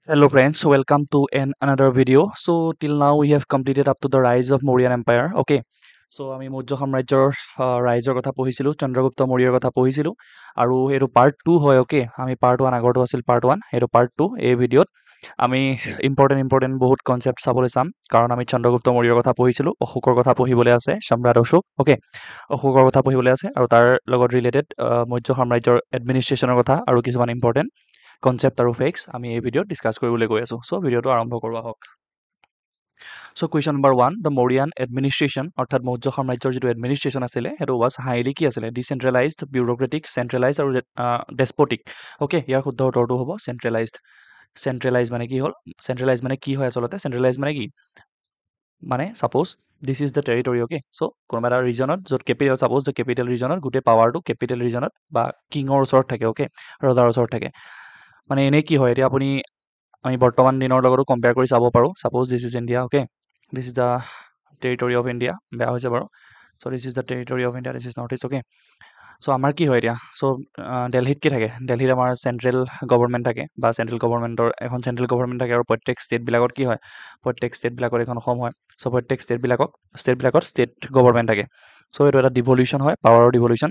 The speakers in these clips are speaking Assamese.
Hello friends, welcome to another video. So till now we have completed up to the rise of Mauryan Empire. Okay. So আমি মৌৰ্য সাম্ৰাজ্যৰ ৰাইজৰ কথা পঢ়িছিলো, চন্দ্ৰগুপ্ত মৌৰ্যৰ কথা পঢ়িছিলো আৰু এইটো পাৰ্ট 2 হয়। ওকে, আমি পাৰ্ট 1 আগৰটো আছিল পাৰ্ট 1, এইটো পাৰ্ট 2। এই ভিডিঅ'ত আমি ইম্পৰ্টেণ্ট বহুত কনচেপ্ট চাবলৈ চাম, কাৰণ আমি চন্দ্ৰগুপ্ত মৌৰ্যৰ কথা পঢ়িছিলো, অশোকৰ কথা পঢ়িবলৈ আছে, সম্ৰাট অশোক। ওকে, অশোকৰ কথা পঢ়িবলৈ আছে আৰু তাৰ লগত ৰিলেটেড মৌৰ্য সাম্ৰাজ্যৰ এডমিনিষ্ট্ৰেশ্যনৰ কথা আৰু কিছুমান ইম্পৰ্টেণ্ট কনচেপ্ট আৰু ফেক্টছ আমি এই ভিডিঅ'ত ডিছকাছ কৰিবলৈ গৈ আছোঁ। চ' ভিডিঅ'টো আৰম্ভ কৰোঁ আহক। চ' কুৱেশ্যন নম্বৰ 1, দ্য মৌৰিয়ান এডমিনিষ্ট্ৰেশ্যন, অৰ্থাৎ মৌৰ্য সাম্ৰাজ্যৰ যিটো এডমিনিষ্ট্ৰেশ্যন আছিলে সেইটো ৱাজ হাইলি কি আছিলে, ডিচেন্ট্ৰেলাইজড, বিউৰ'ক্ৰেটিক, চেন্ট্ৰেলাইজড আৰু ডেছপটিক। অ'কে, ইয়াৰ শুদ্ধ উত্তৰটো হ'ব চেন্ট্ৰেলাইজড। চেন্ট্ৰেলাইজ মানে কি হ'ল, চেন্ট্ৰেলাইজ মানে কি হয় আচলতে, চেন্ট্ৰেলাইজ মানে কি, মানে suppose this is the territory. Okay, so' কোনোবা এটা ৰিজনত য'ত কেপিটেল, ছাপ'জ দ্য কেপিটেল ৰিজনত গোটেই পাৱাৰটো কেপিটেল ৰিজনত বা কিঙৰ ওচৰত থাকে। অ'কে, ৰজাৰ ওচৰত থাকে। মানে এনেই কি হয়, এতিয়া আপুনি আমি বৰ্তমান দিনৰ লগতো কম্পেয়াৰ কৰি চাব পাৰোঁ। Suppose this is India. Okay, this is the territory of India, বেয়া হৈছে বাৰু। So' this is the territory of India, this is north east. Okay, so' আমাৰ কি হয় এতিয়া, চ' দেলহিত কি থাকে, দেলহিত আমাৰ চেণ্ট্ৰেল গভৰ্ণমেণ্ট থাকে বা চেণ্ট্ৰেল গভৰ্ণমেণ্টৰ এখন চেণ্ট্ৰেল গভৰ্ণমেণ্ট থাকে আৰু প্ৰত্যেক ষ্টেটবিলাকত কি হয়, প্ৰত্যেক ষ্টেটবিলাকত এখন অসম হয়। চ' প্ৰত্যেক ষ্টেটবিলাকত ষ্টেট গভৰ্ণমেণ্ট থাকে। চ' এইটো এটা ডিভলিউশ্যন হয়, পাৱাৰৰ ডিভলিউশ্যন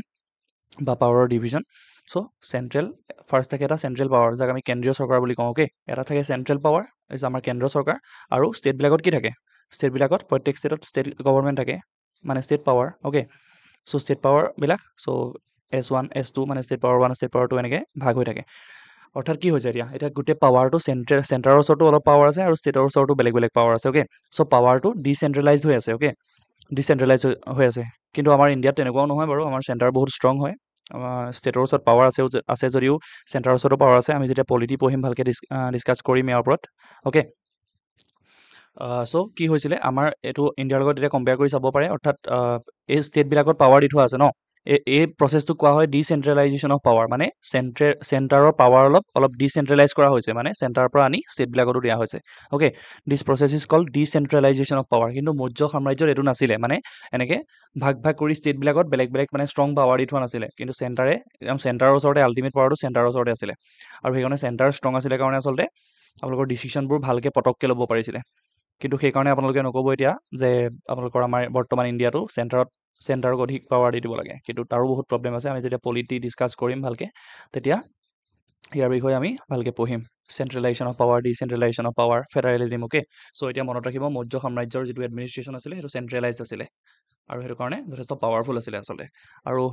বা পাৱাৰৰ ডিভিজন। চ' চেণ্ট্ৰেল ফাৰ্ষ্ট থাকে এটা চেণ্ট্ৰেল পাৱাৰ, যাক আমি কেন্দ্ৰীয় চৰকাৰ বুলি কওঁ। অ'কে, এটা থাকে চেণ্ট্ৰেল পাৱাৰ, ইজ আমাৰ কেন্দ্ৰ চৰকাৰ। আৰু ষ্টেটবিলাকত কি থাকে, ষ্টেটবিলাকত প্ৰত্যেক ষ্টেটত ষ্টেট গভৰ্ণমেণ্ট থাকে, মানে ষ্টেট পাৱাৰ। অ'কে, চ' ষ্টেট পাৱাৰবিলাক, চ' S1 S2 মানে ষ্টেট পাৱাৰ 1 ষ্টেট পাৱাৰ 2 এনেকৈ ভাগ হৈ থাকে। অৰ্থাৎ কি হৈছে এতিয়া গোটেই পাৱাৰটো চেণ্টাৰৰ ওচৰতো অলপ পাৱাৰ আছে আৰু ষ্টেটৰ ওচৰতো বেলেগ বেলেগ পাৱাৰ আছে। অ'কে, চ' পাৱাৰটো ডিচেণ্ট্ৰেলাইজ হৈ আছে। অ'কে, ডিচেণ্ট্ৰেলাইজ হৈ আছে, কিন্তু আমাৰ ইণ্ডিয়াত তেনেকুৱাও নহয় বাৰু, আমাৰ চেণ্টাৰ বহুত ষ্ট্ৰং হয়। ষ্টেটৰ ওচৰত পাৱাৰ আছে যদিও চেণ্টাৰৰ ওচৰতো পাৱাৰ আছে। আমি যেতিয়া পলিটি পঢ়িম ভালকৈ ডিছকাছ কৰিম ইয়াৰ ওপৰত। অ'কে, চ' কি হৈছিলে আমাৰ এইটো ইণ্ডিয়াৰ লগত এতিয়া কম্পেয়াৰ কৰি চাব পাৰে। অৰ্থাৎ এই ষ্টেটবিলাকত পাৱাৰ দি থোৱা আছে ন, এই প্ৰচেছটোক কোৱা হয় ডিচেণ্ট্ৰেলাইজেশ্যন অফ পাৱাৰ। মানে চেণ্টাৰৰ পাৱাৰ অলপ ডিচেণ্ট্ৰেলাইজ কৰা হৈছে, মানে চেণ্টাৰৰ পৰা আনি ষ্টেটবিলাকতো দিয়া হৈছে। Okay, this process is called decentralisation of power. কিন্তু মৌৰ্য সাম্ৰাজ্যত এইটো নাছিলে, মানে এনেকৈ ভাগ কৰি ষ্টেটবিলাকত বেলেগ বেলেগ মানে ষ্ট্ৰং পাৱাৰ দি থোৱা নাছিলে, কিন্তু চেণ্টাৰৰ ওচৰতে আল্টিমেট পাৱাৰটো চেণ্টাৰৰ ওচৰতে আছিলে। আৰু সেইকাৰণে চেণ্টাৰ ষ্ট্ৰং আছিলে কাৰণে আচলতে আপোনালোকৰ ডিচিশ্যনবোৰ ভালকৈ পটককৈ ল'ব পাৰিছিলে। কিন্তু সেইকাৰণে আপোনালোকে নক'ব এতিয়া যে আপোনালোকৰ আমাৰ বৰ্তমান ইণ্ডিয়াটো চেণ্টাৰক অধিক পাৱাৰ দি দিব লাগে, কিন্তু তাৰো বহুত প্ৰব্লেম আছে। আমি যেতিয়া পলিটি ডিছকাছ কৰিম ভালকৈ, তেতিয়া ইয়াৰ বিষয়ে আমি ভালকৈ পঢ়িম। Centralisation of power, decentralisation of power, federalism. Okay, so' এতিয়া মনত ৰাখিব, মৌৰ্য সাম্ৰাজ্যৰ যিটো এডমিনিষ্ট্ৰেশ্যন আছিলে সেইটো চেণ্ট্ৰেলাইজ আছিলে আৰু সেইটো কাৰণে যথেষ্ট পাৱাৰফুল আছিলে আচলতে। আৰু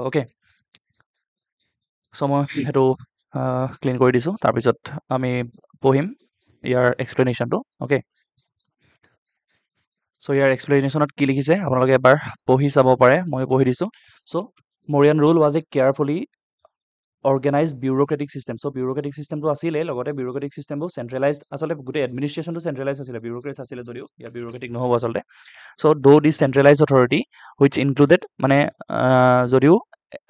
অ'কে, চ' মই সেইটো ক্লিন কৰি দিছোঁ। তাৰপিছত আমি পঢ়িম ইয়াৰ এক্সপ্লেনেশ্যনটো। অ'কে, চ' ইয়াৰ এক্সপ্লেনেশ্যনত কি লিখিছে আপোনালোকে এবাৰ পঢ়ি চাব পাৰে, মই পঢ়ি দিছোঁ। So' Mauryan rule was a carefully organised bureaucratic system. So' bureaucratic চিষ্টেমটো আছিলে, লগতে বিউৰ'ক্ৰেটিক চিষ্টেমবোৰ চেণ্ট্ৰেলাইজ, আচলতে গোটেই এডমিনিষ্ট্ৰেশ্যনটো চেণ্ট্ৰেলাইজ আছিলে, বিউৰ'ক্ৰেটছ আছিলে যদিও ইয়াত বিউৰ'ক্ৰেটিক নহ'ব আচলতে। চ' দিছ চেণ্ট্ৰেলাইজ অথৰিটি হুইচ ইনক্লুডেড, মানে যদিও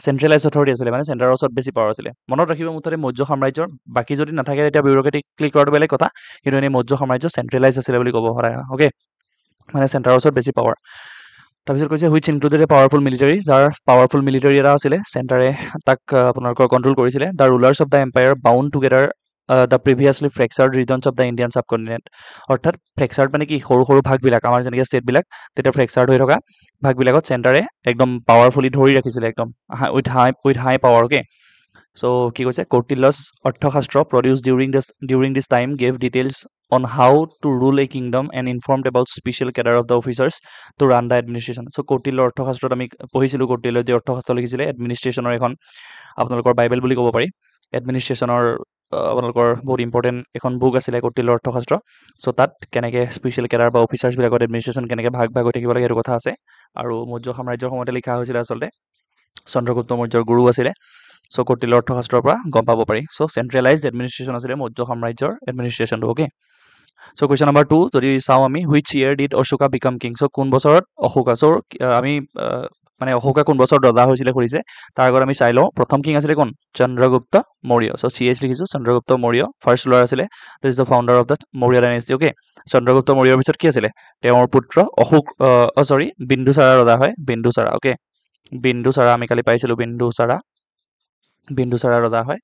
চেণ্ট্ৰেলাইজ অথৰিটি আছিলে, মানে চেণ্টাৰৰ ওচৰত বেছি পাৱাৰ আছিলে। মনত ৰাখিব, মুঠতে মৌৰ্য সাম্ৰাজ্যৰ বাকী যদি নাথাকে তেতিয়া বিউৰ'ক্ৰেটিক ক্লিক কৰাটো বেলেগ কথা, কিন্তু এনেই মৌৰ্য সাম্ৰাজ্য চেণ্ট্ৰেলাইজ আছিলে বুলি ক'ব সদায়। অ'কে, মানে চেণ্টাৰৰ ওচৰত বেছি পাৱাৰ। তাৰপিছত কৈছে which included a powerful military, যাৰ পাৱাৰফুল মিলিটাৰী এটা আছিলে, চেণ্টাৰে তাক আপোনালোকৰ কণ্ট্ৰল কৰিছিলে। The rulers of the empire bound together the previously fractured regions of the Indian subcontinent. অৰ্থাৎ ফ্ৰেকচাৰ্ড মানে কি, সৰু সৰু ভাগবিলাক, আমাৰ যেনেকৈ ষ্টেটবিলাক তেতিয়া ফ্ৰেকচাৰ্ড হৈ থকা ভাগবিলাকত চেণ্টাৰে একদম পাৱাৰফুলি ধৰি ৰাখিছিলে, একদম with high power. Okay, so' কি কৈছে, Kautilya's Arthashastra produced during this time gave details on how to rule a kingdom and informed about special cadre of the officers to run the administration. So' কৌটিল্যৰ অৰ্থশাস্ত্ৰত আমি পঢ়িছিলোঁ, কৌটিল্যই যি অৰ্থশাস্ত্ৰ লিখিছিলে, এডমিনিষ্ট্ৰেশ্যনৰ এখন আপোনালোকৰ বাইবেল বুলি ক'ব পাৰি। এডমিনিষ্ট্ৰেশ্যনৰ আপোনালোকৰ বহুত ইম্পৰ্টেণ্ট এখন বুক আছিলে কৌটিল্যৰ অৰ্থশাস্ত্ৰ। চ' তাত কেনেকৈ স্পেচিয়েল কেডাৰ বা অফিচাৰ্ছবিলাকত এডমিনিষ্ট্ৰেশ্যন কেনেকৈ ভাগ হৈ থাকিব লাগে সেইটো কথা আছে। আৰু মৌৰ্য সাম্ৰাজ্যৰ সময়তে লিখা হৈছিলে আচলতে, চন্দ্ৰগুপ্ত মৌৰ্যৰ গুৰু আছিলে। চ' কৌটিল্যৰ অৰ্থশাস্ত্ৰৰ পৰা গম পাব পাৰি। চ' চেণ্ট্ৰেলাইজড এডমিনিষ্ট্ৰেশ্যন আছিলে মৌৰ্য সাম্ৰাজ্যৰ এডমিনিষ্ট্ৰেশ্যনটো। অ'কে, চ' কুৱেশ্যন নম্বৰ 2 যদি চাওঁ আমি, which year did Ashoka become king. So' কোন বছৰত অশোকা, চ' আমি মানে অশোকা কোন বছৰত ৰজা হৈছিলে সুধিছে, তাৰ আগত আমি চাই লওঁ প্ৰথম কিং আছিলে কোন, চন্দ্ৰগুপ্ত মৌৰ্য। চ' CH লিখিছোঁ, চন্দ্ৰগুপ্ত মৌৰ্য ফাৰ্ষ্ট ৰুলাৰ আছিলে, this the founder of the Maurya dynasty. Okay, Chandragupta মৌৰ্যৰ পিছত কি আছিলে, তেওঁৰ পুত্ৰ অশোক, বিন্দুচাৰা ৰজা হয়, বিন্দুচাৰা। অ'কে, বিন্দুচাৰা আমি কালি পাইছিলোঁ, বিন্দুচাৰা। বিন্দুচাৰা ৰজা হয়।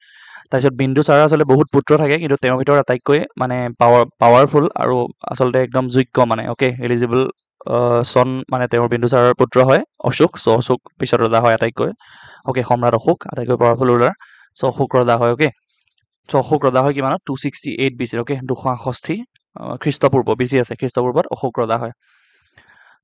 তাৰপিছত বিন্দুচাৰা আচলতে বহুত পুত্ৰ থাকে, কিন্তু তেওঁৰ ভিতৰত আটাইতকৈ মানে পাৱাৰফুল আৰু আচলতে একদম যোগ্য মানে অ'কে এলিজিবল চন মানে তেওঁৰ বিন্দুচাৰাৰ পুত্ৰ হয় অশোক। চ' অশোক পিছত ৰজা হয় আটাইতকৈ অ'কে সম্ৰাট অশোক আটাইতকৈ পাৱাৰফুল ৰুলাৰ। চ' অশোক ৰজা হয় অ'কে। চ' অশোক ৰজা হয় কিমানত 268 BC অ'কে 268 খ্ৰীষ্টপূৰ্ব BC আছে, খ্ৰীষ্টপূৰ্বত অশোক ৰজা হয়।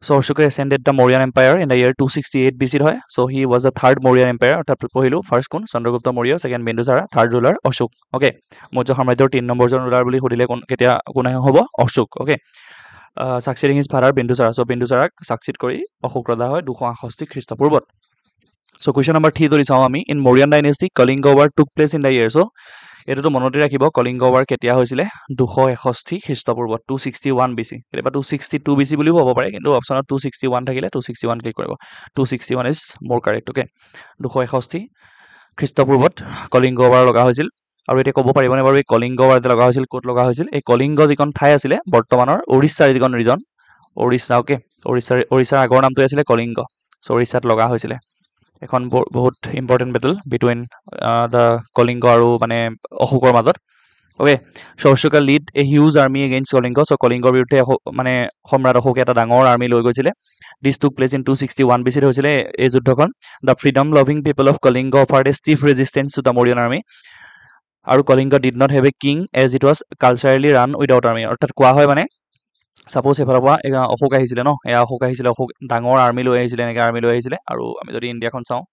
So Ashoka ascended the Mauryan Empire in the year 268 BC হয়. So he was the third Mauryan Empire অৰ্থাৎ পহিলো ফাৰ্ষ্ট কোন Chandragupta Maurya, second Bindusara, third ruler Ashok okay. Maurya সাম্ৰাজ্যৰ 3 নম্বৰজন ৰুলাৰ বুলি সুধিলে কেতিয়া কোনে হ'ব Ashok okay. Succeeding is father Bindusara, so' বিন্দুচাৰাক ছাকচিড কৰি অশোক ৰজা হয় 268 খ্ৰীষ্টপূৰ্বত। চ' কুৱেশ্যন নম্বৰ 3 যদি চাওঁ আমি in Mauryan dynasty Kalinga war took place in the year. So' এইটোতো মনতে ৰাখিব কলিংগ ৱাৰ কেতিয়া হৈছিলে 261 খ্ৰীষ্টপূৰ্বত 261 BC, কেতিয়াবা 262 BC বুলিও হ'ব পাৰে, কিন্তু অপশ্যনত 261 থাকিলে 261 ক্লিক কৰিব। 261 ইজ মোৰ কাৰেক্ট অ'কে। 261 খ্ৰীষ্টপূৰ্বত কলিংগ ৱাৰ লগা হৈছিল। আৰু এতিয়া ক'ব পাৰিবনে বাৰু এই কলিংগ ৱাৰ যে লগা হৈছিল ক'ত লগা হৈছিল? এই কলিংগ যিখন ঠাই আছিলে বৰ্তমানৰ উৰিষ্যাৰ যিখন ৰিজন উৰিষ্যা অ'কে, উৰিষ্যাৰ আগৰ নামটোৱে আছিলে কলিংগ। চ' উৰিষ্যাত লগা হৈছিলে এখন বহুত important battle between the Kalinga আৰু মানে অশোকৰ মাজত okay. So' Ashoka led a huge army against Kalinga. So' কলিংগৰ বিৰুদ্ধে মানে সম্ৰাট অশোকে এটা ডাঙৰ আৰ্মি লৈ গৈছিলে। দিছ টুক প্লেচ ইন 261 BC হৈছিলে এই যুদ্ধখন। The freedom loving people of Kalinga offered a stiff resistance to the Mauryan army. আৰু Kalinga did not have a king as it was culturally run without army. অৰ্থাৎ কোৱা হয় মানে ছাপ'জ এইফালৰ পৰা অশোক আহিছিলে ন, এয়া অশোক আহিছিলে, অশোক ডাঙৰ আৰ্মি লৈ আহিছিলে, এনেকৈ আৰ্মি লৈ আহিছিলে। আৰু আমি যদি ইণ্ডিয়াখন চাওঁ,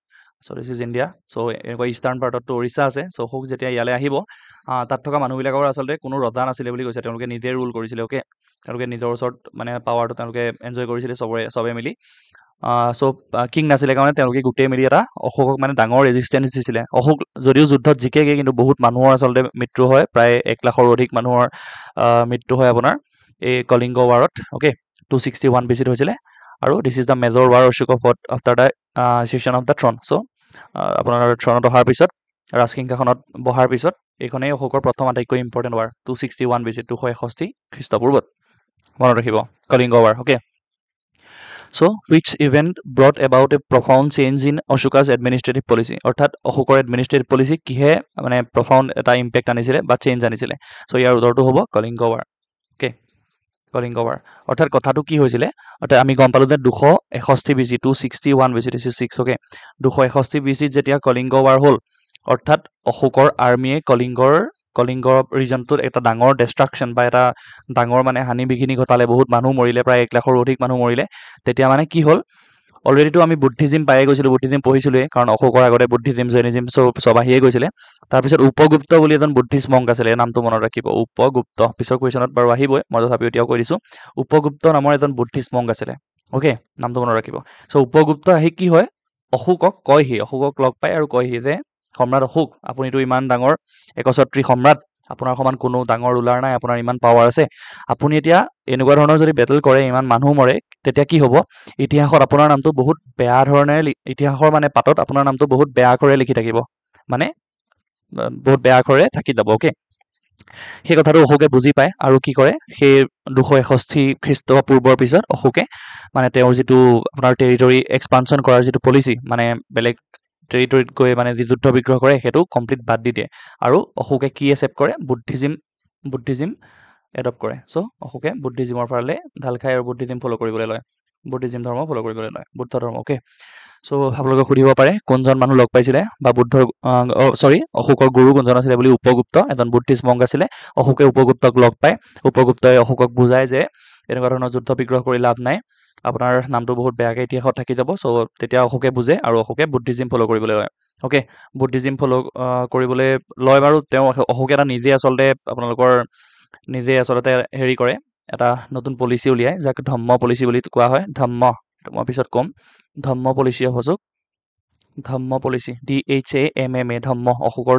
চ' দিছ ইজ ইণ্ডিয়া। চ' এনেকুৱা ইষ্টাৰ্ণ পাৰ্টততো উৰিষ্যা আছে। চ' অশোক যেতিয়া ইয়ালৈ আহিব তাত থকা মানুহবিলাকৰ আচলতে কোনো ৰজা নাছিলে বুলি কৈছে, তেওঁলোকে নিজে ৰুল কৰিছিলে অ'কে। তেওঁলোকে নিজৰ ওচৰত মানে পাৱাৰটো তেওঁলোকে এনজয় কৰিছিলে চবে মিলি। চ' কিং নাছিলে কাৰণে তেওঁলোকে গোটেই মিলি এটা অশোকক মানে ডাঙৰ ৰেজিষ্টেঞ্চ দিছিলে। অশোক যদিও যুদ্ধত জিকেগে, কিন্তু বহুত মানুহৰ আচলতে মৃত্যু হয়, প্ৰায় 1 লাখৰো অধিক মানুহৰ মৃত্যু হয় আপোনাৰ এই কলিংগ ৱাৰত অ'কে। 261 BC হৈছিলে। আৰু this is the major war Ashok of after the accession of the throne. So' আপোনাৰ থ্ৰনত অহাৰ পিছত ৰাজসিংহাসনত বহাৰ পিছত এইখনেই অশোকৰ প্ৰথম আটাইতকৈ ইম্পৰ্টেণ্ট ৱাৰ 261 BC 261 খ্ৰীষ্টপূৰ্বত মনত ৰাখিব Kalinga war okay. So' which event brought about a profound change in Ashoka's administrative policy. অৰ্থাৎ অশোকৰ এডমিনিষ্ট্ৰেটিভ পলিচি কিহে মানে প্ৰফাউণ্ড এটা ইম্পেক্ট আনিছিলে বা চেঞ্জ আনিছিলে। চ' ইয়াৰ উত্তৰটো হ'ব Kalinga war okay. Kalinga war অৰ্থাৎ কথাটো কি হৈছিলে, অৰ্থাৎ আমি গম পালোঁ যে 261 BC 261 BC this is 6 okay. 261 BC যেতিয়া কলিংগ ৱাৰ হ'ল, অৰ্থাৎ অশোকৰ আৰ্মিয়ে কলিংগ ৰিজনটোত এটা ডাঙৰ ডেষ্ট্ৰাকশ্যন বা এটা ডাঙৰ মানে হানি বিঘিনি ঘটালে, বহুত মানুহ মৰিলে, প্ৰায় 1 লাখৰো অধিক মানুহ মৰিলে। তেতিয়া মানে কি হ'ল, অলৰেডিতো আমি বুদ্ধিজিম পায়ে গৈছিলোঁ, বুদ্ধিজিম পঢ়িছিলোঁৱেই, কাৰণ অশোকৰ আগতে বুদ্ধিজিম জৈনিজিম চব আহিয়ে গৈছিলে। তাৰপিছত উপগুপ্ত বুলি এজন বুদ্ধিষ্ট মংক আছিলে, নামটো মনত ৰাখিব উপগুপ্ত। পিছৰ কুৱেশ্যনত বাৰু আহিবই, মই তথাপিও এতিয়াও কৈ দিছোঁ। উপগুপ্ত নামৰ এজন বুদ্ধিষ্ট মংক আছিলে অ'কে, নামটো মনত ৰাখিব। চ' উপগুপ্ত আহি কি হয়, অশোকক কয়হি, অশোকক লগ পায় আৰু কয়হি যে সম্ৰাট অশোক, আপুনিতো ইমান ডাঙৰ একছত্ৰী সম্ৰাট, আপোনাৰ সমান কোনো ডাঙৰ ৰুলাৰ নাই, আপোনাৰ ইমান পাৱাৰ আছে, আপুনি এতিয়া এনেকুৱা ধৰণৰ যদি বেটেল কৰে, ইমান মানুহ মৰে, তেতিয়া কি হ'ব, ইতিহাসত আপোনাৰ নামটো বহুত বেয়া ধৰণে ইতিহাসৰ মানে পাতত আপোনাৰ নামটো বহুত বেয়া আখৰে লিখি থাকিব, মানে বহুত বেয়া আখৰে থাকি যাব অ'কে। সেই কথাটো অশোকে বুজি পায় আৰু কি কৰে, সেই 261 খ্ৰীষ্টপূৰ্বৰ পিছত অশোকে মানে তেওঁৰ যিটো আপোনাৰ টেৰিটৰী এক্সপানশ্যন কৰাৰ যিটো পলিচি, মানে বেলেগ টেৰিটৰীত গৈ মানে যি যুদ্ধ বিগ্ৰহ কৰে, সেইটো কমপ্লিট বাদ দি দিয়ে। আৰু অশোকে কি একচেপ্ট কৰে, বুদ্ধিজিম এডপ্ট কৰে। চ' অশোকে বুদ্ধিজিমৰ ফালে ঢাল খায় আৰু বুদ্ধিজিম ফ'ল' কৰিবলৈ লয়, বুদ্ধিজিম ধৰ্ম ফ'ল' কৰিবলৈ লয়, বুদ্ধ ধৰ্ম অ'কে। চ' আপোনালোকে সুধিব পাৰে কোনজন মানুহ লগ পাইছিলে বা অশোকৰ গুৰু কোনজন আছিলে বুলি। উপগুপ্ত এজন বুদ্ধিষ্ট মংক আছিলে। অশোকে উপগুপ্তক লগ পায়, উপগুপ্তই অশোকক বুজায় যে এনেকুৱা ধৰণৰ যুদ্ধ বিগ্ৰহ কৰি লাভ নাই, আপোনাৰ নামটো বহুত বেয়াকৈ ইতিহাসত থাকি যাব। চ' তেতিয়া অশোকে বুজে আৰু অশোকে বুদ্ধিজিম ফ'ল' কৰিবলৈ লয় অ'কে। বুদ্ধিজিম ফ'ল' কৰিবলৈ লয় বাৰু, তেওঁ অশোকে এটা নিজে আচলতে হেৰি কৰে, এটা নতুন পলিচি উলিয়ায়, যাক ধম্ম পলিচি বুলি কোৱা হয়। ধম্ম, মই পিছত ক'ম, Dhamma policy of Ashoka, Dhamma policy DHAMMA Dhamma, অশোকৰ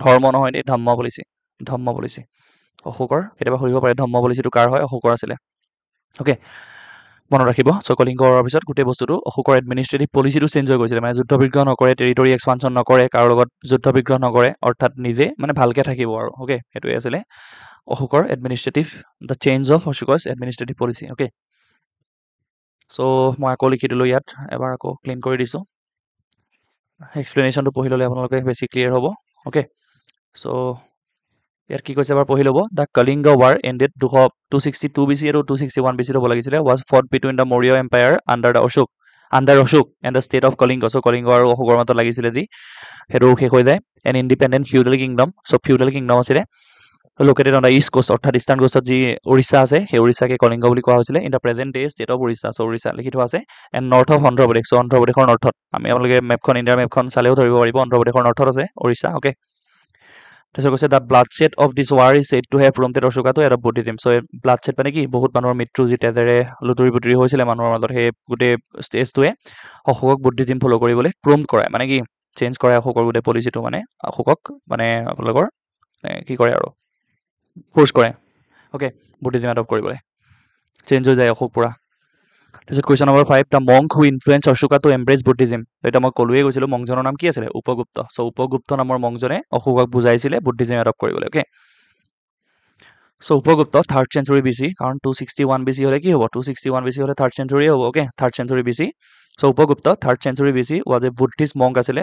ধৰ্ম নহয় দেই, ধম্ম পলিচি অশোকৰ। কেতিয়াবা সুধিব পাৰে ধম্ম পলিচিটো কাৰ হয়, অশোকৰ আছিলে অ'কে, মনত ৰাখিব। চ' কলিংগ হোৱাৰ পিছত গোটেই বস্তুটো অশোকৰ এডমিনিষ্ট্ৰেটিভ পলিচিটো চেঞ্জ হৈ গৈছিলে, মানে যুদ্ধ বিগ্ৰহ নকৰে, টেৰিটৰী এক্সপানশ্যন নকৰে, কাৰো লগত যুদ্ধ বিগ্ৰহ নকৰে, অৰ্থাৎ নিজে মানে ভালকৈ থাকিব আৰু অ'কে। সেইটোৱে আছিলে অশোকৰ the change of Ashoka's administrative policy okay. So' মই আকৌ লিখি দিলোঁ ইয়াত, এবাৰ আকৌ ক্লিন কৰি দিছোঁ। এক্সপ্লেনেশ্যনটো পঢ়ি ল'লে আপোনালোকে বেছি ক্লিয়াৰ হ'ব অ'কে চ' ইয়াত কি কৈছে এবাৰ পঢ়ি ল'ব the Kalinga war ended 262 BC আৰু 261 BC হ'ব লাগিছিলে was fought between the Maurya empire under Ashok and the state of Kalinga so' Kalinga আৰু অশোকৰ মাজত লাগিছিলে যি সেইটো শেষ হৈ যায় an independent feudal kingdom so' feudal kingdom আছিলে located on the east coast অৰ্থাৎ ইষ্টাৰ্ণ কোষ্টত যি উৰিষ্যা আছে সেই উৰিষ্যাকে কলিংগ বুলি কোৱা হৈছিলে in the present day state of Orissa চ' উৰিষ্যা লিখি থোৱা আছে এণ্ড নৰ্থ অফ অন্ধ্ৰপ্ৰদেশ চ' অন্ধ্ৰপ্ৰদেশৰ নৰ্থত আমি আপোনালোকে মেপখন ইণ্ডিয়াৰ মেপখন চালেও ধৰিব পাৰিব অন্ধ্ৰপ্ৰদেশৰ নৰ্থত আছে উৰিষ্যা অ'কে তাৰপিছত কৈছে the bloodshed of this war is said to have prompted Ashoka to adopt Buddhism so' bloodshed মানে কি বহুত মানুহৰ মৃত্যু যি তেজেৰে লুতুৰি পুতুৰি হৈছিলে মানুহৰ মাজত সেই গোটেই ষ্টেজটোৱে অশোকক বুদ্ধিজিম ফ'ল' কৰিবলৈ প্ৰম্পট কৰায় মানে কি চেঞ্জ কৰে অশোকৰ গোটেই পলিচিটো মানে অশোকক মানে আপোনালোকৰ কি কৰে আৰু ফ'ৰ্চ কৰে অ'কে বুদ্ধিজিম এডপ্ট কৰিবলৈ চেঞ্জ হৈ যায় অশোক পুৰা তাৰপিছত question number 5 the monk who influenced Ashoka to embrace Buddhism এতিয়া মই ক'লোৱে গৈছিলোঁ মংজনৰ নাম কি আছিলে উপগুপ্ত চ' উপগুপ্ত নামৰ মংজনে অশোকক বুজাইছিলে বুদ্ধিজিম এডপ্ট কৰিবলৈ okay so' Upagupta 3rd century BC কাৰণ 261 BC হ'লে কি হ'ব 261 BC হ'লে 3rd century হ'ব okay 3rd century BC so' Upagupta 3rd century BC was a Buddhist monk আছিলে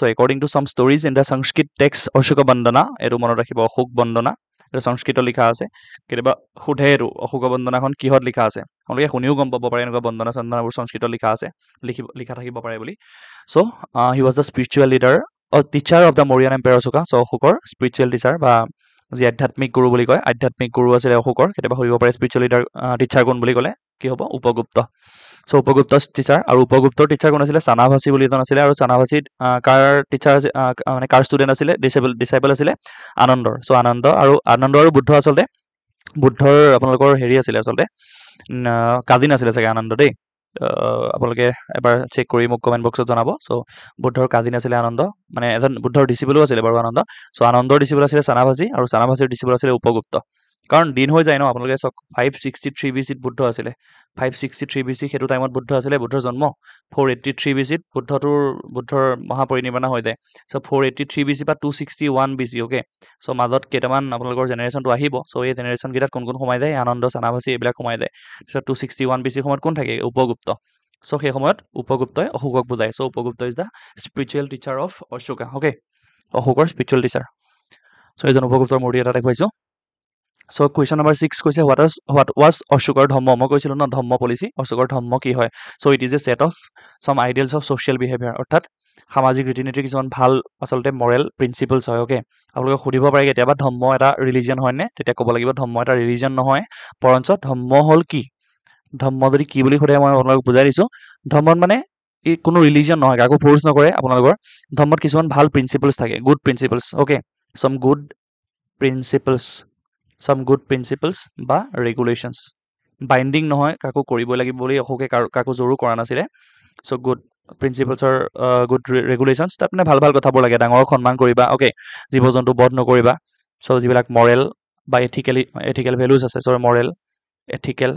so' according to some stories in the Sanskrit text Ashoka Vandana এইটো মনত ৰাখিব অশোক বন্দনা এইটো সংস্কৃতত লিখা আছে কেতিয়াবা সোধে এইটো অশোক বন্দনাখন কিহত লিখা আছে আপোনালোকে শুনিও গম পাব পাৰে এনেকুৱা বন্দনা চন্দনাবোৰ সংস্কৃতত লিখা আছে লিখা থাকিব পাৰে বুলি so' he was the spiritual leader teacher of the Mauryan empire Ashoka so' অশোকৰ স্পিৰিচুৱেল টিচাৰ বা যি আধ্যাত্মিক গুৰু বুলি কয় আধ্যাত্মিক গুৰু আছিলে অশোকৰ কেতিয়াবা সুধিব পাৰে স্পিৰিচুৱেল লিডাৰ টিচাৰ কোন বুলি ক'লে কি হ'ব উপগুপ্ত চ' উপগুপ্ত টিচাৰ আৰু উপগুপ্তৰ টিচাৰ কোন আছিলে চানাভাচী বুলি এজন আছিলে আৰু চানাভাচীত কাৰ টিচাৰ মানে কাৰ ষ্টুডেণ্ট আছিলে ডিচাইবল আছিলে আনন্দৰ চ' আনন্দ আৰু বুদ্ধ আচলতে বুদ্ধৰ আপোনালোকৰ হেৰি আছিলে আচলতে কাজিন আছিলে চাগে আনন্দ দেই আপোনালোকে এবাৰ চেক কৰি মোক কমেণ্ট বক্সত জনাব চ' বুদ্ধৰ কাজিন আছিলে আনন্দ মানে এজন বুদ্ধৰ ডিচিবলো আছিলে বাৰু আনন্দ চ' আনন্দৰ ডিচিবল আছিলে চানাভাচী আৰু চানাভাচীৰ ডিচিবল আছিলে উপগুপ্ত কাৰণ দিন হৈ যায় ন আপোনালোকে চাওক 563 BCত বুদ্ধ আছিলে 563 BC সেইটো টাইমত বুদ্ধ আছিলে বুদ্ধৰ জন্ম 483 BCত বুদ্ধৰ মহাপৰিনিৰ্বাণ হৈ যায় চ' 483 BC বা 261 BC অ'কে চ' মাজত কেইটামান আপোনালোকৰ জেনেৰেশ্যনটো আহিব চ' এই জেনেৰেশ্যনকেইটাত কোন সোমাই যায় আনন্দ চানাভাচী এইবিলাক সোমাই যায় তাৰপিছত 261 BC সময়ত কোন থাকে উপগুপ্ত চ' সেই সময়ত উপগুপ্তই অশোকক বুজায় so' Upagupta is the spiritual teacher of Ashoka okay অশোকৰ স্পিৰিচুৱেল টিচাৰ চ' এজন উপগুপ্তৰ মূৰ্তি এটা দেখুৱাইছোঁ চ' কুৱেশ্যন নম্বৰ 6 কৈছে হোৱাট ৱাজ অশোকৰ ধম্ম মই কৈছিলোঁ ন ধম্ম পলিচি অশোকৰ ধম্ম কি হয় so' it is a set of some ideals of social behaviour অৰ্থাৎ সামাজিক ৰীতি নীতিৰ কিছুমান ভাল আচলতে মৰেল প্ৰিন্সিপলছ হয় অ'কে আপোনালোকে সুধিব পাৰে কেতিয়াবা ধম্ম এটা ৰিলিজন হয়নে তেতিয়া ক'ব লাগিব ধম্ম এটা ৰিলিজন নহয় বৰঞ্চ ধম্ম হ'ল কি ধম্ম যদি কি বুলি সোধে মই আপোনালোকক বুজাই দিছোঁ ধম্মত মানে ই কোনো ৰিলিজন নহয় কাকো ফ'ৰ্চ নকৰে আপোনালোকৰ ধম্মত কিছুমান ভাল প্ৰিন্সিপলছ থাকে গুড প্ৰিন্সিপলছ অ'কে চাম গুড প্ৰিন্সিপলছ বা ৰেগুলেশ্যনছ বাইণ্ডিং নহয় কাকো কৰিবই লাগিব বুলি অশোকে কাকো জোৰো কৰা নাছিলে চ' গুড প্ৰিন্সিপলছৰ গুড ৰেগুলেশ্যনছ তাত মানে ভাল কথাবোৰ লাগে ডাঙৰক সন্মান কৰিবা অ'কে জীৱ জন্তু বধ নকৰিবা চ' যিবিলাক মৰেল বা এথিকেল ভেলুজ আছে চ' মৰেল এথিকেল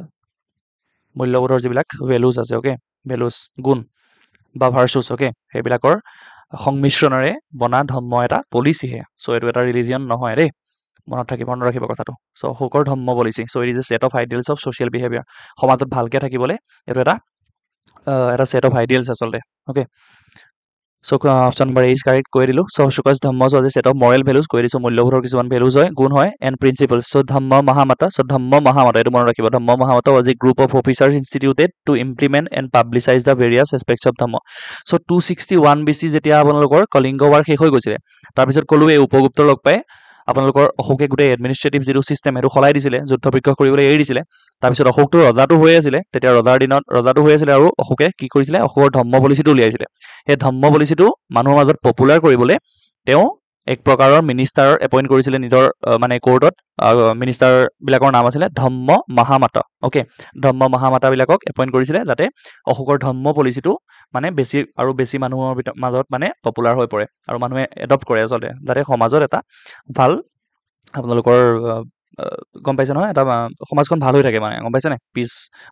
মূল্যবোধৰ যিবিলাক ভেলুজ আছে অ'কে ভেলুজ গুণ বা ভাৰ্চুছ অ'কে সেইবিলাকৰ সংমিশ্ৰণেৰে বনা ধম্ম এটা পলিচিহে চ' এইটো এটা ৰিলিজন নহয় দেই মনত ৰাখিব কথাটো চ' অশোকৰ Dhamma policy so' it is a set of ideals of social behaviour সমাজত ভালকৈ থাকিবলৈ এইটো এটা ছেট অফ আইডিয়েলছ আচলতে okay so' option number A is correct কৈ দিলোঁ so' Ashoka's Dhamma was a set of moral values কৈ দিছোঁ মূল্যবোধৰ কিছুমান ভেলুজ হয় গুণ হয় এণ্ড প্ৰিন্সিপলছ চ' ধম্ম মহামাতা এইটো মনত ৰাখিব Dhamma Mahamatta was a group of officers instituted to implement and publicise the various aspects of Dhamma so' 261 BC যেতিয়া আপোনালোকৰ কলিংগ ৱাৰ শেষ হৈ গৈছিলে তাৰপিছত ক'লো এই উপগুপ্ত লগ পাই আপোনালোকৰ অশোকে গোটেই এডমিনিষ্ট্ৰেটিভ যিটো ছিষ্টেম সেইটো সলাই দিছিলে যুদ্ধ বিগ্ৰহ কৰিবলৈ এৰি দিছিলে তাৰপিছত অশোকটো ৰজাটো হৈ আছিলে তেতিয়া ৰজাৰ দিনত ৰজাটো হৈ আছিলে আৰু অশোকে কি কৰিছিলে অশোকৰ ধম্ম পলিচিটো উলিয়াইছিলে সেই ধম্ম পলিচিটো মানুহৰ মাজত পপুলাৰ কৰিবলৈ তেওঁ এক প্ৰকাৰৰ মিনিষ্টাৰৰ এপইণ্ট কৰিছিলে নিজৰ মানে কোৰ্টত মিনিষ্টাৰবিলাকৰ নাম আছিলে ধম্ম মহামাতা অ'কে ধম্ম মহামাতাবিলাকক এপইণ্ট কৰিছিলে যাতে অশোকৰ ধম্ম পলিচিটো মানে বেছি মানুহৰ মাজত মানে পপুলাৰ হৈ পৰে আৰু মানুহে এডপ্ট কৰে আচলতে যাতে সমাজত এটা ভাল আপোনালোকৰ গম পাইছে নহয় এটা সমাজখন ভাল হৈ থাকে মানে গম পাইছেনে পিচ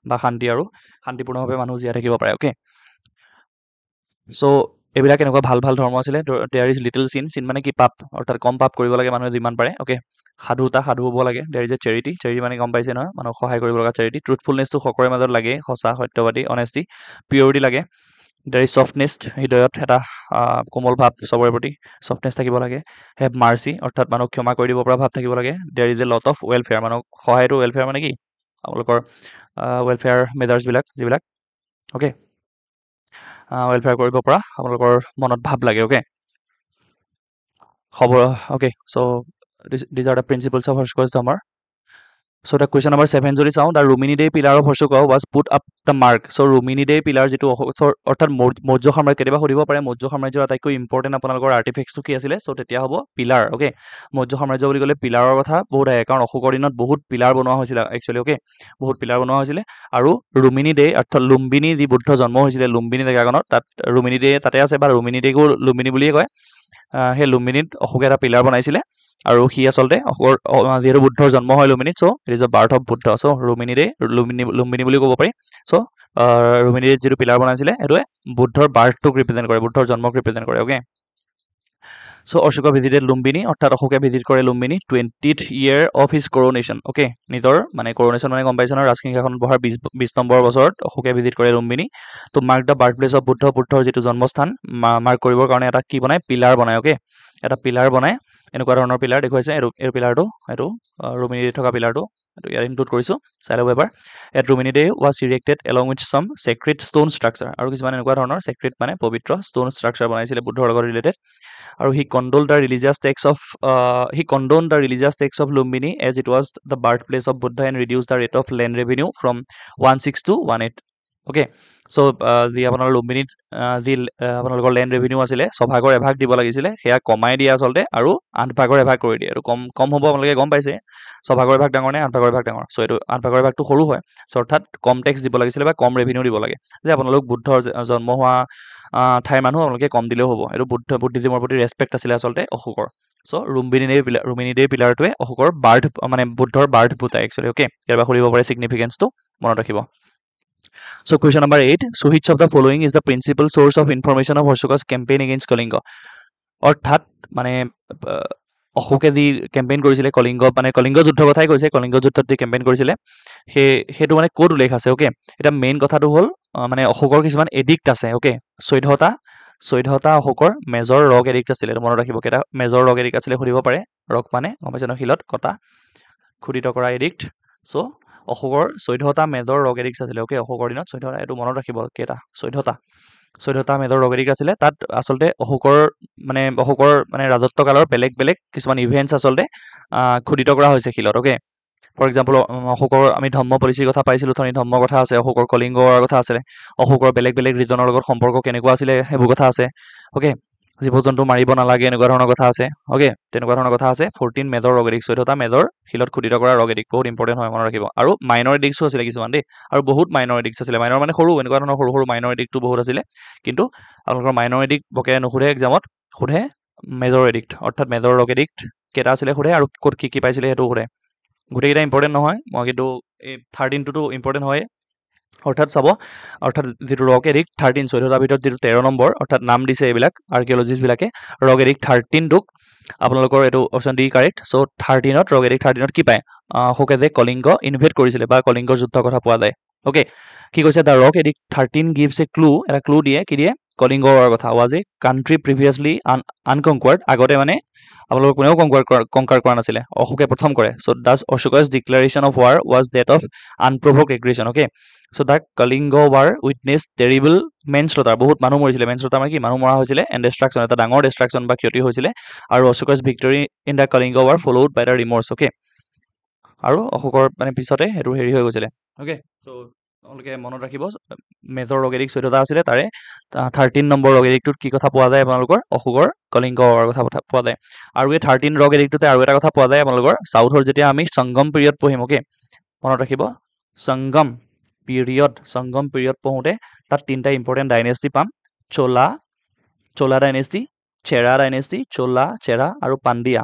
বা শান্তি আৰু শান্তিপূৰ্ণভাৱে মানুহ জীয়াই থাকিব পাৰে অ'কে চ' এইবিলাক এনেকুৱা ভাল ধৰ্ম আছিলে দেয়াৰ ইজ লিটিল চিন মানে কি পাপ অৰ্থাৎ কম পাপ কৰিব লাগে মানুহে যিমান পাৰে অ'কে সাধু হ'ব লাগে দেয়াৰ ইজ এ চেৰিটি মানে গম পাইছে নহয় মানুহক সহায় কৰিব লগা চেৰিটি ট্ৰুথফুলনেছটো সকলোৰে মাজত লাগে সঁচা সত্যবাদী অনেষ্টি পিয়ৰিটি লাগে দেয়াৰ ইজ ছফটনেছ, হৃদয়ত এটা কোমল ভাৱ চবৰে প্ৰতি ছফটনেছ থাকিব লাগে। হেভ মাৰ্চি, অৰ্থাৎ মানুহক ক্ষমা কৰি দিব পৰা ভাৱ থাকিব লাগে। There is a lot of welfare, মানুহক সহায়টো ৱেলফেয়াৰ মানে কি আপোনালোকৰ ৱেলফেয়াৰ মেজাৰ্ছবিলাক যিবিলাক অ'কে, ৱেলফেয়াৰ কৰিব পৰা আপোনালোকৰ মনত ভাৱ লাগে। অ'কে, খবৰ okay, so' these are the principles of হৰ্ষকোচ ধামাৰ। So the question number 7 যদি চাওঁ, the Ruminidae pillar of Ashoka was put up the mark. So Ruminidae pillar যিটো অৰ্থাৎ মৌৰ্য সাম্ৰাজ্য, কেতিয়াবা সুধিব পাৰে মৌৰ্য সাম্ৰাজ্যৰ আটাইতকৈ ইম্পৰ্টেণ্ট আপোনালোকৰ আৰ্টিফেক্টছটো কি আছিলে। চ' তেতিয়া হ'ব পিলাৰ। অ'কে, মৌৰ্য সাম্ৰাজ্য বুলি ক'লে পিলাৰৰ কথা বহুত আহে, কাৰণ অশোকৰ দিনত বহুত পিলাৰ বনোৱা হৈছিলে একচুৱেলি। অ'কে, বহুত পিলাৰ বনোৱা হৈছিলে। আৰু ৰুমিনিডে অৰ্থাৎ লুম্বিনী যি বুদ্ধ জন্ম হৈছিলে লুম্বিনী জেগাখনত, তাত ৰুমিনিডে তাতে আছে, বা ৰুমিনিডেকো লুম্বিনী বুলিয়ে কয়। সেই লুম্বিনীত অশোকে এটা পিলাৰ বনাইছিলে, আৰু সি আচলতে যিহেতু বুদ্ধৰ জন্ম হয় লুম্বিনীত, so' it is a birth of Buddha. চ' লুম্বিনী বুলিও ক'ব পাৰি। চ' ৰুমিনিত যিটো পিলাৰ বনাইছিলে সেইটোৱে বুদ্ধৰ বাৰ্থটোক ৰিপ্ৰেজেণ্ট কৰে, বুদ্ধৰ জন্মক ৰিপ্ৰেজেণ্ট কৰে। Okay, so' Ashoka visited Lumbini, অৰ্থাৎ অশোকে ভিজিট কৰে Lumbini 20th year of his coronation। Okay, নিজৰ মানে কৰোনেশ্যন মানে গম পাইছে নহয়, ৰাজসিংহাসনত বহাৰ 20 নম্বৰ বছৰত অশোকে ভিজিট কৰে Lumbini. To' mark the birth place of বুদ্ধৰ যিটো জন্মস্থান মাৰ্ক কৰিবৰ কাৰণে এটা কি বনায়, পিলাৰ বনায়। অ'কে, এটা পিলাৰ বনায়, এনেকুৱা ধৰণৰ পিলাৰ দেখুৱাইছে। এই পিলাৰটো, এইটো ৰুমিনিডে থকা পিলাৰটো, এইটো ইয়াত ইনক্লুড কৰিছোঁ, চাই ল'ব এবাৰ। এট ৰুমিনিডে ৱাজ ইৰেক্টেড এলং উইথ চাম চেক্ৰেট ষ্ট'ন ষ্ট্ৰাকচাৰ, আৰু কিছুমান এনেকুৱা ধৰণৰ চেক্ৰেট মানে পবিত্ৰ ষ্ট'ন ষ্ট্ৰাকচাৰ বনাইছিলে বুদ্ধৰ লগত ৰিলেটেড। আৰু he condoned the religious tax of Lumbini as it was the birth place of Buddha and reduce the rate of land revenue from 16 to 18। Okay, so' যি আপোনাৰ লুম্বিনীত যি আপোনালোকৰ লেণ্ড ৰেভিনিউ আছিলে 6ভাগৰ 1ভাগ দিব লাগিছিলে, সেয়া কমাই দিয়ে আচলতে, আৰু 8ভাগৰ 1ভাগ কৰি দিয়ে। আৰু কম হ'ব, আপোনালোকে গম পাইছে 6ভাগৰ 1ভাগ ডাঙৰ নে 8ভাগৰ 1ভাগ ডাঙৰ। চ' এইটো 8ভাগৰ 1ভাগটো সৰু হয়। চ' অৰ্থাৎ কম টেক্স দিব লাগিছিলে বা কম ৰেভিনিউ দিব লাগে, যে আপোনালোক বুদ্ধৰ জন্ম হোৱা ঠাইৰ মানুহ আপোনালোকে কম দিলেও হ'ব। এইটো বুদ্ধিজিমৰ প্ৰতি ৰেচপেক্ট আছিলে আচলতে অশোকৰ। চ' ৰুমিনিডে পিলাৰটোৱে অশোকৰ বাৰ্থ মানে বুদ্ধৰ বাৰ্থ বুটাই একচুৱেলি। অ'কে, ইয়াৰ পৰা সুধিব পাৰে ছিগনিফিকেঞ্চটো মনত ৰাখিব। So question number 8. So which of the following is the principal source of information of Ashoka's campaign against Kalinga? অৰ্থাৎ মানে অশোকে যি কেম্পেইন কৰিছিলে কলিংগ, মানে কলিংগ যুদ্ধৰ কথাই কৈছে, কলিংগ যুদ্ধত যি কেম্পেইন কৰিছিলে সেইটো মানে ক'ত উল্লেখ আছে। অ'কে, এতিয়া মেইন কথাটো হ'ল মানে অশোকৰ কিছুমান এডিক্ট আছে। অ'কে, 14টা অশোকৰ মেজৰ ৰক এডিক্ট আছিলে, এইটো মনত ৰাখিব। কেইটা মেজৰ ৰক এডিক্ট আছিলে সুধিব পাৰে। ৰক মানে গম পাইছে ন, শিলত কটা খোদিত কৰা এডিক্ট। চ' অশোকৰ 14টা মেজৰ ৰক এডিক্ট আছিলে। অ'কে, অশোকৰ দিনত 14টা, এইটো মনত ৰাখিব কেইটা, 14টা মেজৰ ৰক এডিক্ট আছিলে। তাত আচলতে অশোকৰ মানে ৰাজত্বকালৰ বেলেগ বেলেগ কিছুমান ইভেণ্টছ আচলতে খোদিত কৰা হৈছে শিলত। অ'কে, ফৰ এক্সাম্পল অশোকৰ আমি ধম্ম পলিচিৰ কথা পাইছিলোঁ, ধনী ধম্মৰ কথা আছে, অশোকৰ কলিংগৰ কথা আছে, অশোকৰ বেলেগ বেলেগ ৰিজনৰ লগত সম্পৰ্ক কেনেকুৱা আছিলে সেইবোৰ কথা আছে। অ'কে, জীৱ জন্তু মাৰিব নালাগে এনেকুৱা ধৰণৰ কথা আছে। অ'কে, তেনেকুৱা ধৰণৰ কথা আছে। 14 মেজৰ ৰক এডিক্ট, 14টা মেজৰ শিলত খোদিত কৰা ৰক এডিক্ট বহুত ইম্পৰ্টেণ্ট হয়, মনত ৰাখিব। আৰু মাইনৰ এডিক্টছো আছিলে কিছুমান দেই, আৰু বহুত মাইনৰ এডিক্টছ আছিলে। মাইনৰ মানে সৰু, এনেকুৱা ধৰণৰ সৰু সৰু মাইনৰ এডিক্টটো বহুত আছিলে। কিন্তু আপোনালোকৰ মাইনৰ এডিক্ট বকে নুসুধে এক্সামত, সোধে মেজৰ এডিক্ট, অৰ্থাৎ মেজৰ ৰক এডিক্ট কেইটা আছিলে সোধে, আৰু ক'ত কি পাইছিলে সেইটো সোধে। গোটেইকেইটা ইম্পৰ্টেণ্ট নহয়, মই কিন্তু এই 13টোতো ইম্পৰ্টেণ্ট হয়। অৰ্থাৎ যিটো ৰক এডিক্ট 13, 14টাৰ ভিতৰত যিটো 13 নম্বৰ, অৰ্থাৎ নাম দিছে এইবিলাক আৰ্কিঅলজিষ্টবিলাকে ৰক এডিক্ট 13টোক। আপোনালোকৰ এইটো অপশ্যন ডি কাৰেক্ট। চ' 13ত ৰক এডিক্ট 13ত কি পায়, অশোকে যে কলিংগ ইনভেড কৰিছিলে বা কলিংগৰ যুদ্ধৰ কথা পোৱা যায়। অ'কে, কি কৈছে, the rock addict 13 gives A clue, এটা ক্লু দিয়ে, কি দিয়ে, কলিংগৰ কথা। ৱাজ এ কাণ্ট্ৰি প্ৰিভিয়াছলি আনকনকুৱাৰ্ড, আগতে মানে আপোনালোকৰ কোনেও কংকাৰ কৰা নাছিলে, অশোকে প্ৰথম কৰে। So' thus Ashoka's declaration of war was that of unprovoked aggression. Okay, so' the Kalinga war witness terrible manslaughter, বহুত মানুহ মৰিছিলে। মেনশ্লটাৰ মানে কি, মানুহ মৰা হৈছিলে, এণ্ড ডিষ্ট্ৰাকশ্যন, এটা ডাঙৰ ডিষ্ট্ৰাকশ্যন বা ক্ষতি হৈছিলে। আৰু Ashoka's victory in the Kalinga war followed by the remorse. Okay, আৰু অশোকৰ মানে পিছতে সেইটো হেৰি হৈ গৈছিলে। অ'কে, চ' আপোনালোকে মনত ৰাখিব মেজৰ ৰক এডিক্ট 14টা আছিলে, তাৰে 13 নম্বৰ ৰক এডিক্টটোত কি কথা পোৱা যায়, আপোনালোকৰ অশোকৰ কলিংগৰ কথা পোৱা যায়। আৰু এই 13 ৰক এডিক্টটোতে আৰু এটা কথা পোৱা যায় আপোনালোকৰ চাউথৰ, যেতিয়া আমি সংগম পিৰিয়ড পঢ়িম। অ'কে, মনত ৰাখিব সংগম পিৰিয়ড পঢ়োঁতে তাত 3টা ইম্পৰ্টেণ্ট ডাইনেষ্টি পাম, চোলা ডাইনেষ্টি, চেৰা ডাইনেষ্টি, চেৰা আৰু পাণ্ডিয়া।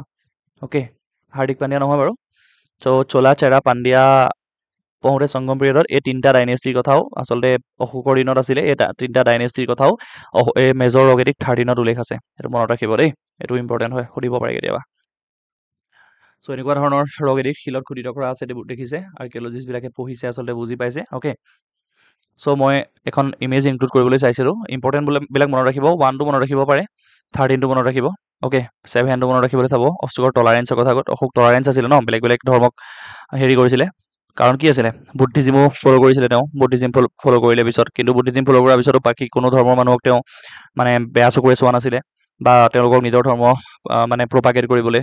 অ'কে, হাৰ্দিক পাণ্ডিয়া নহয় বাৰু। চ' চোলা, চেৰা, পাণ্ডিয়া পঢ়োঁতে সংগম পিৰিয়ডত এই 3টা ডাইনেষ্টিৰ কথাও আচলতে অশোকৰ দিনত আছিলে। এই 3টা ডাইনেষ্টিৰ কথাও এই মেজৰ ৰক এডিক্ট 13ত উল্লেখ আছে, সেইটো মনত ৰাখিব দেই, এইটো ইম্পৰ্টেণ্ট হয়, সুধিব পাৰে কেতিয়াবা। চ' এনেকুৱা ধৰণৰ ৰক এডিক্ট শিলত খোদিত কৰা আছে, দেখিছে আৰ্কিঅলজিষ্টবিলাকে পঢ়িছে, আচলতে বুজি পাইছে। অ'কে, চ' মই এখন ইমেজ ইনক্লুড কৰিবলৈ চাইছিলোঁ ইম্পৰ্টেণ্ট বিলাক মনত ৰাখিব 1টো মনত ৰাখিব পাৰে 13টো মনত ৰাখিব অ'কে 7টো মনত ৰাখিবলৈ চাব অশোকৰ টলাৰেঞ্চৰ কথা ক'ত অশোক টলাৰেঞ্চ আছিলে ন বেলেগ বেলেগ ধৰ্মক হেৰি কৰিছিলে কাৰণ কি আছিলে বুদ্ধিজিমো ফ'ল' কৰিছিলে তেওঁ বুদ্ধিজিম ফ'ল' কৰিলে পিছত কিন্তু বুদ্ধিজিম ফ'ল' কৰাৰ পিছতো বাকী কোনো ধৰ্মৰ মানুহক তেওঁ মানে বেয়া চকুৰে চোৱা নাছিলে বা তেওঁলোকক নিজৰ ধৰ্ম মানে প্ৰপাগেট কৰিবলৈ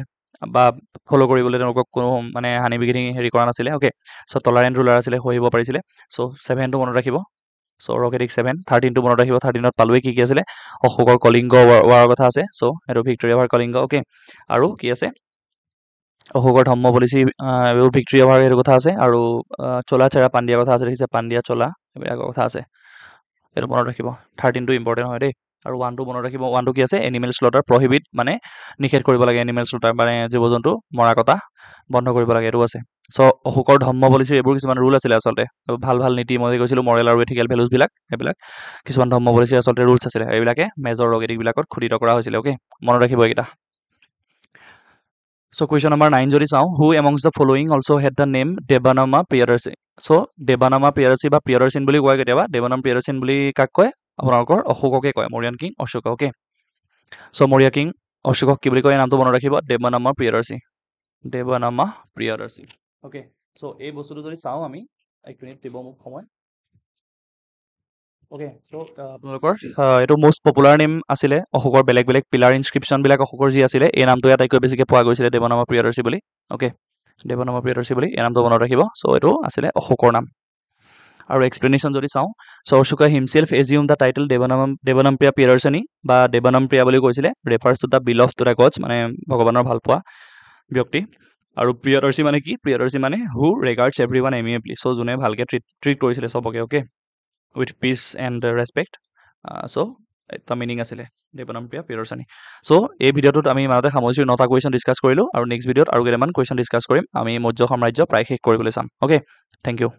বা ফ'ল' কৰিবলৈ তেওঁলোকক কোনো মানে হানি বিঘিনি হেৰি কৰা নাছিলে অ'কে চ' টলাৰেণ্ট ৰুলাৰ আছিলে সহিব পাৰিছিলে চ' 7টো মনত ৰাখিব চ' ৰকেটিক 7 13টো মনত ৰাখিব 13ত পালোৱে কি আছিলে অশোকৰ কলিংগ ৱাৰৰ কথা আছে চ' এইটো ভিক্টৰি অভাৰ কলিংগ অ'কে আৰু কি আছে অশোকৰ ধম্ম পলিচি এইবোৰ ভিক্টৰি অভাৰ সেইটো কথা আছে আৰু চোলা চেৰা পাণ্ডিয়াৰ কথা আছে দেখিছে পাণ্ডিয়া চোলা এইবিলাকৰ কথা আছে এইটো মনত ৰাখিব 13টো ইম্পৰ্টেণ্ট হয় দেই আৰু 1টো মনত ৰাখিব 1টো কি আছে এনিমেল স্লটাৰ প্ৰহিবিট মানে নিষেধ কৰিব লাগে এনিমেল স্লটাৰ মানে জীৱ জন্তু মৰা কটা বন্ধ কৰিব লাগে এইটো আছে চ' অশোকৰ ধম্ম পলিচিৰ এইবোৰ কিছুমান ৰুল আছিলে আচলতে ভাল ভাল নীতি মই কৈছিলোঁ মৰেল আৰু এথিকেল ভেলুজবিলাক এইবিলাক কিছুমান ধম্ম পলিচিৰ আচলতে ৰুলছ আছিলে এইবিলাকে মেজৰ ৰগেটিকবিলাকত খোদিত কৰা হৈছিলে অ'কে মনত ৰাখিব এইকেইটা চ' কুৱেশ্যন নম্বৰ 9 যদি চাওঁ who amongst the following also' had the name Devanama Priyadarshi so' Devanama Priyadarshi বা প্ৰিয়দৰ্শীন বুলি কয় কেতিয়াবা দেৱানাম প্ৰিয়দৰ্শীন বুলি কাক কয় আপোনালোকৰ অশোককে কয় Mauryan king Ashok okay so' Maurya king অশোকক কি বুলি কয় নামটো মনত ৰাখিব দেৱানামা প্ৰিয়দৰ্শী দেৱানামা প্ৰিয়দৰ্শী অ'কে চ' এই বস্তুটো যদি চাওঁ আমি এক মিনিট দিব মোক সময় অ'কে চ' আপোনালোকৰ এইটো মষ্ট পপুলাৰ নেম আছিলে অশোকৰ বেলেগ বেলেগ পিলাৰ ইনস্ক্ৰিপশ্যনবিলাক অশোকৰ যি আছিলে এই নামটোৱে আটাইতকৈ বেছিকৈ পোৱা গৈছিলে দেৱানামা প্ৰিয়দৰ্শী বুলি অ'কে দেৱানামা প্ৰিয়দৰ্শী বুলি এই নামটো মনত ৰাখিব চ' এইটো আছিলে অশোকৰ নাম আৰু এক্সপ্লেনেশ্যন যদি চাওঁ so' Ashoka himself assume the title Devanam Priya Priyadarshini বা দেৱানাম প্ৰিয়া বুলি কৈছিলে refers to the beloved to the gods মানে ভগৱানৰ ভালপোৱা ব্যক্তি আৰু প্ৰিয়দৰ্শী মানে কি প্ৰিয়দৰ্শী মানে হু ৰেগাৰ্ডছ এভৰি ওৱান এমিএবলি চ' যোনে ভালকৈ ট্ৰিট কৰিছিলে চবকে okay with peace and respect so' এটা মিনিং আছিলে দেৱানাম প্ৰিয়া প্ৰিয়দৰ্শনী চ' এই ভিডিঅ'টোত আমি ইমানতে সামৰিছোঁ 9টা কুৱেশ্যন ডিছকাছ কৰিলোঁ আৰু নেক্সট ভিডিঅ'ত আৰু কেইটামান কুৱেশ্যন ডিছকাছ কৰিম আমি মৌৰ্য সাম্ৰাজ্য প্ৰায় শেষ কৰিবলৈ চাম অ'কে থেংক ইউ